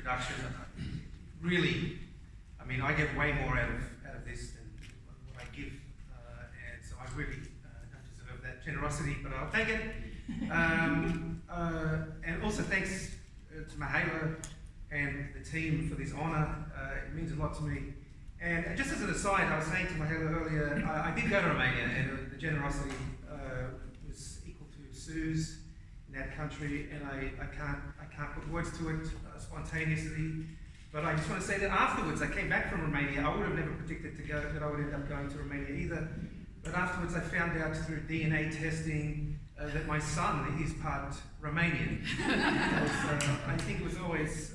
introduction. Really, I mean, I get way more out of this than what I give, and so I really don't deserve that generosity, but I'll take it. And also thanks to Mihaela and the team for this honour. It means a lot to me. And just as an aside, I was saying to Mihaela earlier, I did go to Romania, and the generosity was equal to Sue's in that country, and I can't put words to it spontaneously. But I just want to say that afterwards, I came back from Romania. I would have never predicted that I would end up going to Romania either. But afterwards, I found out through DNA testing that my son is part Romanian. I think it was always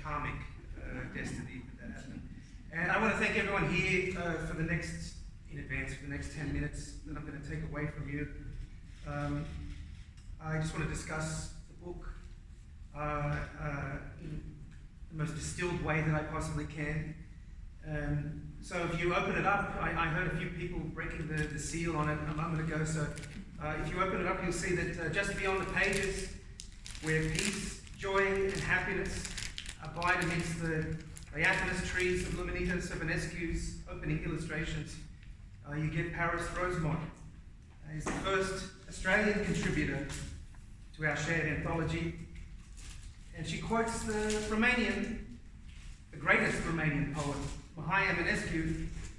karmic destiny that happened. And I want to thank everyone here for the next 10 minutes that I'm going to take away from you. I just want to discuss the book in the most distilled way that I possibly can. So if you open it up, I heard a few people breaking the seal on it a moment ago, so if you open it up, you'll see that just beyond the pages, where peace, joy, and happiness abide amidst the diaphanous trees of Cristescu's opening illustrations, you get Paris Rosemont. He's the first Australian contributor to our shared anthology, and she quotes the greatest Romanian poet, Mihaela,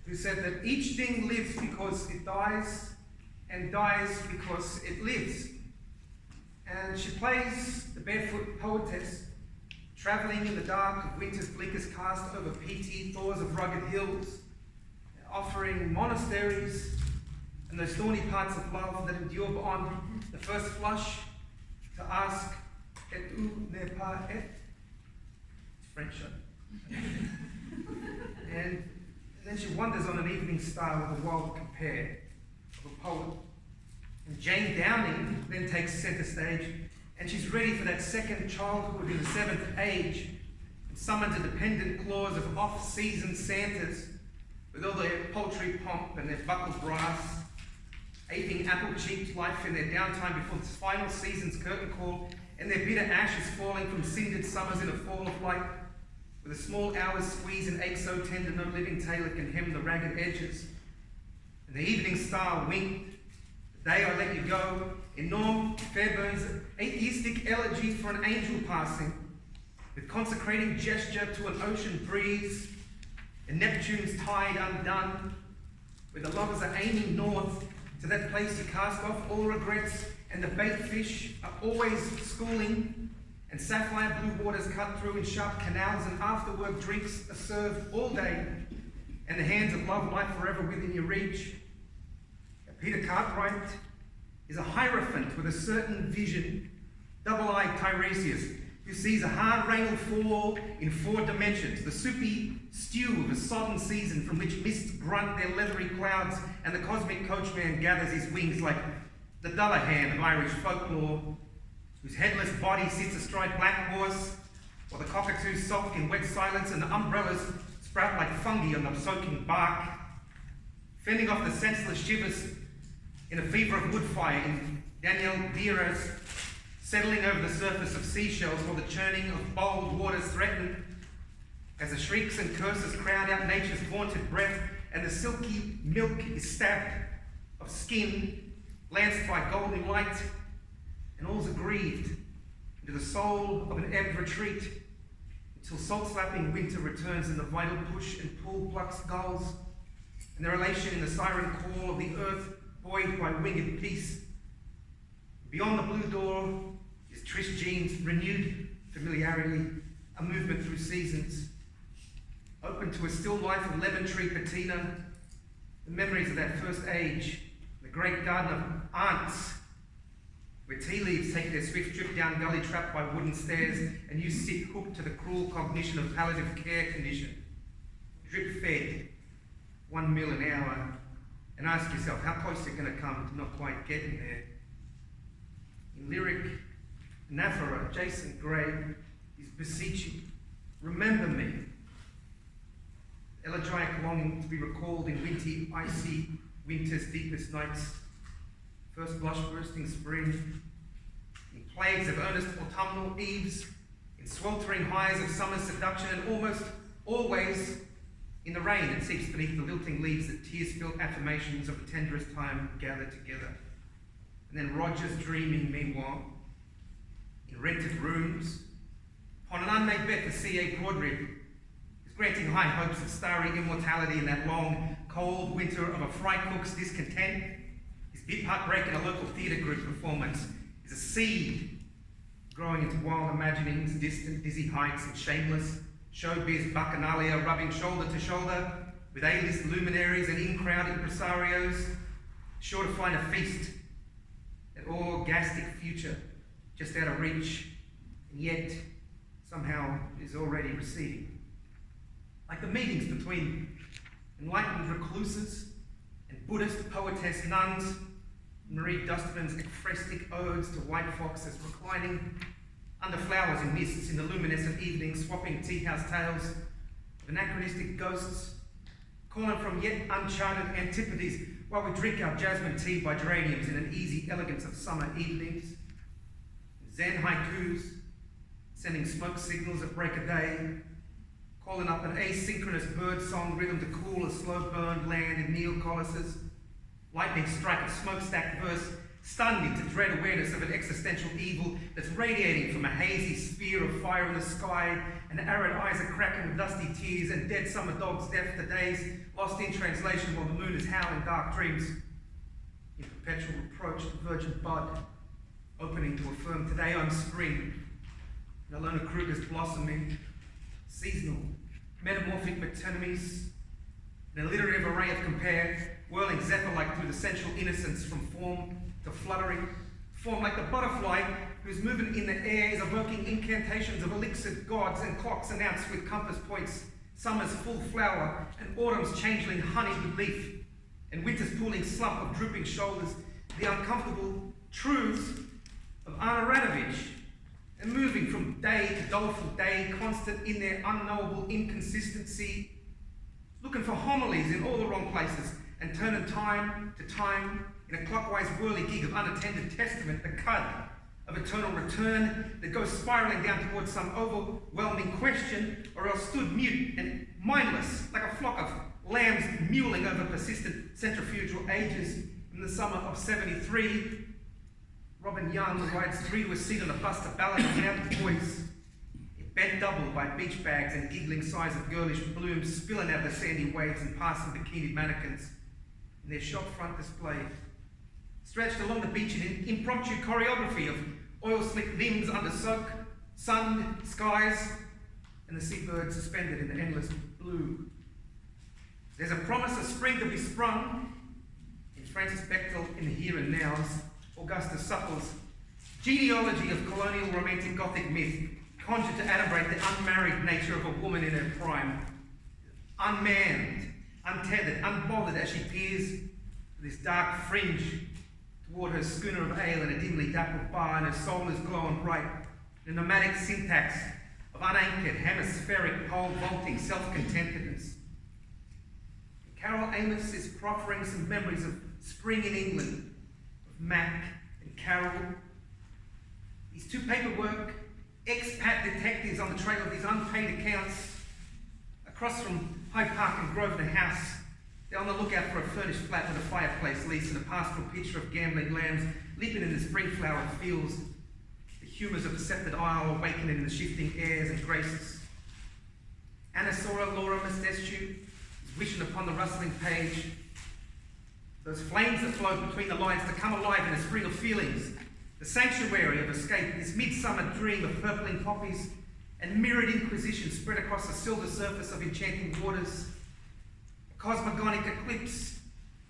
who said that each thing lives because it dies, and dies because it lives. And she plays the barefoot poetess, travelling in the dark of winter's bleakest cast over peaty thaws of rugged hills, offering monasteries and those thorny parts of love that endure beyond the first flush, to ask, et où n'est pas et? It's French. And then she wanders on an evening star with a wild compare of a poet. And Jane Downing then takes centre stage, and she's ready for that second childhood in the seventh age, and summons a dependent clause of off-season Santas with all their paltry pomp and their buckled brass, aping apple-cheeked life in their downtime before this final season's curtain call, and their bitter ashes falling from cindered summers in a fall of light, with a small hour's squeeze and ache so tender no living tailor can hem the ragged edges. And the evening star winked, the day I let you go, in Norm Fairbairn's atheistic elegy for an angel passing, with consecrating gesture to an ocean breeze, and Neptune's tide undone, where the lovers are aiming north to that place you cast off all regrets, and the bait fish are always schooling, and sapphire blue waters cut through in sharp canals, and after-work drinks are served all day, and the hands of love lie forever within your reach. Peter Cartwright is a hierophant with a certain vision, double-eyed Tiresias, who sees a hard rain will fall in 4 dimensions, the soupy stew of a sodden season from which mists grunt their leathery clouds, and the cosmic coachman gathers his wings like the Dullahan of Irish folklore, whose headless body sits astride black horse, while the cockatoos sulk in wet silence and the umbrellas sprout like fungi on the soaking bark, fending off the senseless shivers in a fever of wood fire in Daniel Diras, settling over the surface of seashells while the churning of bold waters threaten, as the shrieks and curses crowd out nature's vaunted breath, and the silky milk is stabbed of skin, lanced by golden light, and all's aggrieved into the soul of an ebbed retreat, until salt-slapping winter returns and the vital push and pull plucks gulls, and their elation in the siren call of the earth buoyed by winged peace. Beyond the blue door is Trish Jean's renewed familiarity, a movement through seasons, open to a still life of lemon tree patina, the memories of that first age, the great garden of aunts, where tea leaves take their swift trip down gully trapped by wooden stairs, and you sit hooked to the cruel cognition of palliative care condition, drip-fed, 1 meal an hour, and ask yourself how close you're going to come to not quite getting there. In lyric anaphora, Jason Gray is beseeching, remember me. Elegiac longing to be recalled in windy, icy winter's deepest nights, first blush bursting spring, in plagues of earnest autumnal eves, in sweltering highs of summer's seduction, and almost always in the rain that seeps beneath the lilting leaves that tears-filled affirmations of the tenderest time gather together. And then Roger's dreaming, meanwhile, in rented rooms, upon an unmade bed for C.A. Broadrib, is granting high hopes of starry immortality in that long, cold winter of a fry cook's discontent. His bit heartbreak in a local theatre group performance is a seed growing into wild imaginings, distant, dizzy heights, and shameless showbiz bacchanalia, rubbing shoulder to shoulder with A-list luminaries and in-crowd impresarios, sure to find a feast, that orgastic future just out of reach, and yet somehow is already receding. Like the meetings between enlightened recluses and Buddhist poetess nuns, Marie Dustman's ekphrastic odes to white foxes reclining under flowers and mists in the luminescent evening, swapping tea-house tales of anachronistic ghosts, calling from yet uncharted antipodes while we drink our jasmine tea by geraniums in an easy elegance of summer evenings, Zen haikus, sending smoke signals at break of day, calling up an asynchronous bird song rhythm to cool a slow-burned land in neocolossus, lightning strike of smokestack verse, stunned into dread awareness of an existential evil that's radiating from a hazy sphere of fire in the sky, and arid eyes are cracking with dusty tears, and dead summer dogs deaf to days, lost in translation while the moon is howling dark dreams. In perpetual reproach to virgin bud, opening to affirm today I'm spring, and Alona Kruger's blossoming, seasonal, metamorphic metenemies, an alliterative array of compare, whirling zephyr-like through the sensual innocence from form to fluttering, form like the butterfly whose movement in the air is evoking incantations of elicit gods, and clocks announced with compass points summer's full flower and autumn's changeling honey with leaf, and winter's pooling slump of drooping shoulders, the uncomfortable truths of Anna Radovich, and moving from day to doleful day, constant in their unknowable inconsistency, looking for homilies in all the wrong places, and turning time to time in a clockwise whirly-gig of unattended testament, the cud of eternal return that goes spiraling down towards some overwhelming question, or else stood mute and mindless like a flock of lambs mewling over persistent centrifugal ages. In the summer of 73, Robin Young rides three to a seat on a bus to ballad of mountain boys, bent double by beach bags and giggling sighs of girlish blooms spilling out of the sandy waves and passing bikini mannequins in their shop front display. Stretched along the beach in impromptu choreography of oil-slick limbs under soak, sunned skies, and the seabirds suspended in the endless blue. There's a promise of spring to be sprung in Francis Bechtel in the Here and Now's Augustus Supple's genealogy of colonial romantic Gothic myth, conjured to adumbrate the unmarried nature of a woman in her prime, unmanned, untethered, unbothered as she peers with this dark fringe toward her schooner of ale in a dimly dappled bar, and her soul is glowing bright in a nomadic syntax of unanchored, hemispheric, pole-vaulting self-contentedness. Carol Amos is proffering some memories of spring in England, of Mac and Carol. These two paperwork expat detectives on the trail of these unpaid accounts across from Hyde Park and Grosvenor House. They're on the lookout for a furnished flat with a fireplace lease and a pastoral picture of gambling lambs leaping in the spring-flowered fields, the humours of the sceptred isle awakening in the shifting airs and graces. Anasora Laura Cristescu is wishing upon the rustling page those flames that float between the lines to come alive in a spring of feelings, the sanctuary of escape, this midsummer dream of purpling poppies and mirrored inquisition spread across the silver surface of enchanting waters, a cosmogonic eclipse,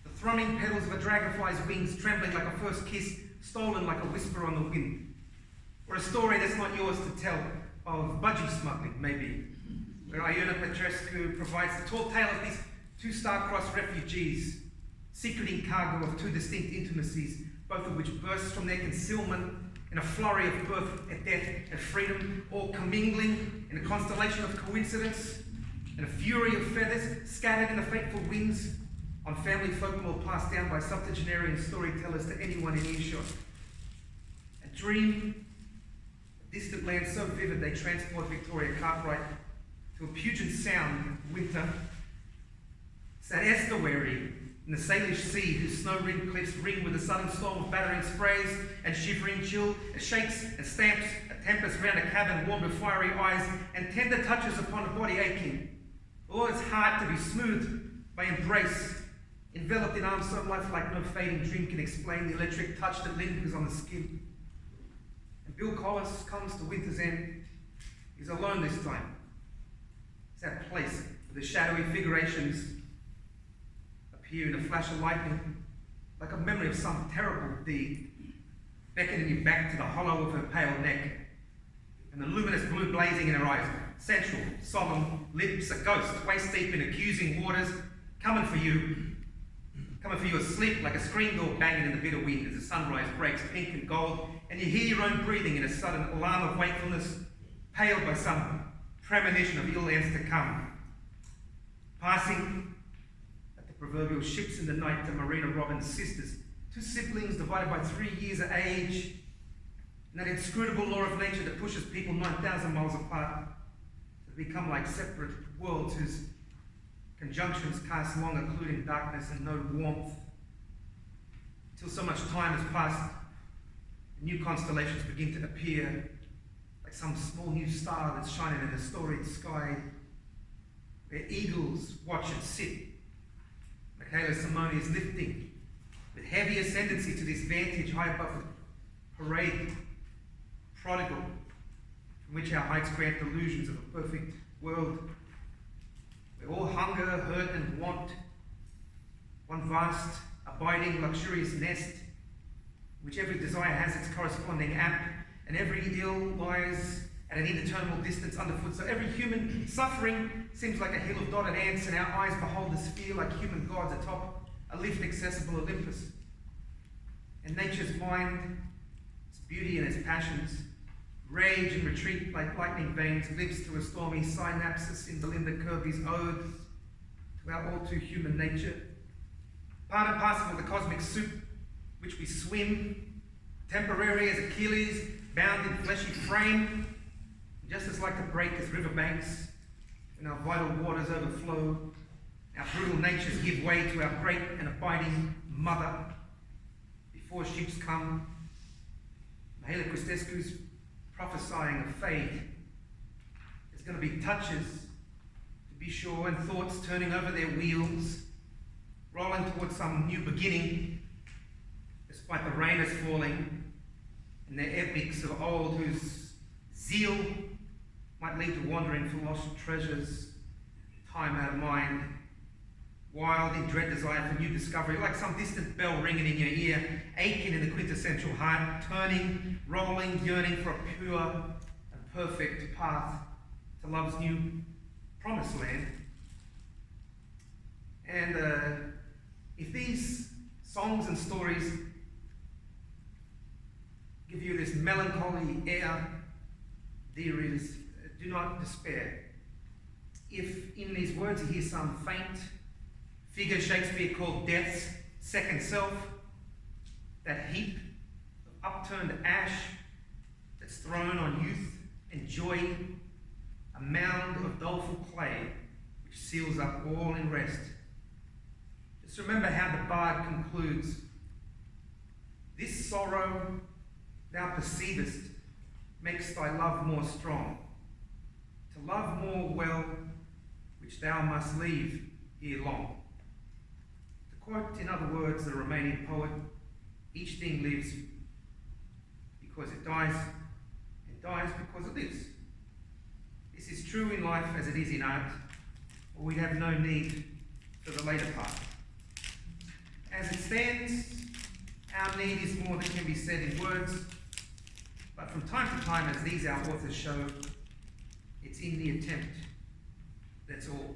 the thrumming petals of a dragonfly's wings trembling like a first kiss, stolen like a whisper on the wind, or a story that's not yours to tell of budgie smuggling, maybe, where Iona Petrescu provides the tall tale of these two star-crossed refugees, secreting cargo of two distinct intimacies, both of which burst from their concealment in a flurry of birth and death and freedom, all commingling in a constellation of coincidence and a fury of feathers scattered in the fateful winds on family folklore passed down by septuagenarian storytellers to anyone in earshot. A dream distant lands so vivid they transport Victoria Cartwright to a pungent sound of winter. It's that estuary in the Salish Sea whose snow-rimmed cliffs ring with a sudden storm of battering sprays and shivering chill, as shakes and stamps a tempest round a cabin warmed with fiery eyes and tender touches upon a body aching. All its heart to be smoothed by embrace, enveloped in arms so lifelike no fading dream can explain the electric touch that lingers on the skin. And Bill Collis comes to winter's end. He's alone this time. It's that place where the shadowy figurations appear in a flash of lightning, like a memory of some terrible deed, beckoning you back to the hollow of her pale neck, and the luminous blue blazing in her eyes, sensual, solemn lips, a ghost, waist deep in accusing waters, coming for you asleep like a screen door banging in the bitter wind as the sunrise breaks pink and gold, and you hear your own breathing in a sudden alarm of wakefulness, paled by some premonition of ill ends to come. Passing at the proverbial ships in the night to Marina Robin's sisters, two siblings divided by 3 years of age, and that inscrutable law of nature that pushes people 9,000 miles apart to become like separate worlds whose conjunctions cast long occluding darkness and no warmth, till so much time has passed, new constellations begin to appear, like some small new star that's shining in a storied sky, where eagles watch and sit. Mihaela Simone is lifting with heavy ascendancy to this vantage high above the parade, prodigal, from which our heights grant delusions of a perfect world, where all hunger, hurt, and want, one vast, abiding, luxurious nest, in which every desire has its corresponding app, and every ill lies at an indeterminable distance underfoot. So every human suffering seems like a hill of dotted ants, and our eyes behold the sphere like human gods atop a lift accessible Olympus. And nature's mind, its beauty and its passions, rage and retreat like lightning veins, lives through a stormy synapses in Belinda Kirby's ode to our all too human nature. Part and parcel of the cosmic soup which we swim, temporary as Achilles, bound in fleshy frame, just as like to break as riverbanks when our vital waters overflow, our brutal natures give way to our great and abiding mother. Before ships come, Mihaela Cristescu's prophesying of fate. There's going to be touches, to be sure, and thoughts turning over their wheels, rolling towards some new beginning, despite the rain is falling, and their epics of old whose zeal might lead to wandering for lost treasures, time out of mind, wild in dread desire for new discovery, like some distant bell ringing in your ear, aching in the quintessential heart, turning, rolling, yearning for a pure and perfect path to love's new promised land. And if these songs and stories give you this melancholy air, dear readers, do not despair. If in these words you hear some faint figure Shakespeare called Death's second self, that heap of upturned ash that's thrown on youth and joy, a mound of doleful clay which seals up all in rest. Just remember how the bard concludes, this sorrow thou perceivest makes thy love more strong, to love more well, which thou must leave ere long. To quote, in other words, the Romanian poet, each thing lives because it dies, and dies because it lives. This is true in life as it is in art, or we'd have no need for the later part. As it stands, our need is more than can be said in words, but from time to time, as these our authors show, it's in the attempt, that's all.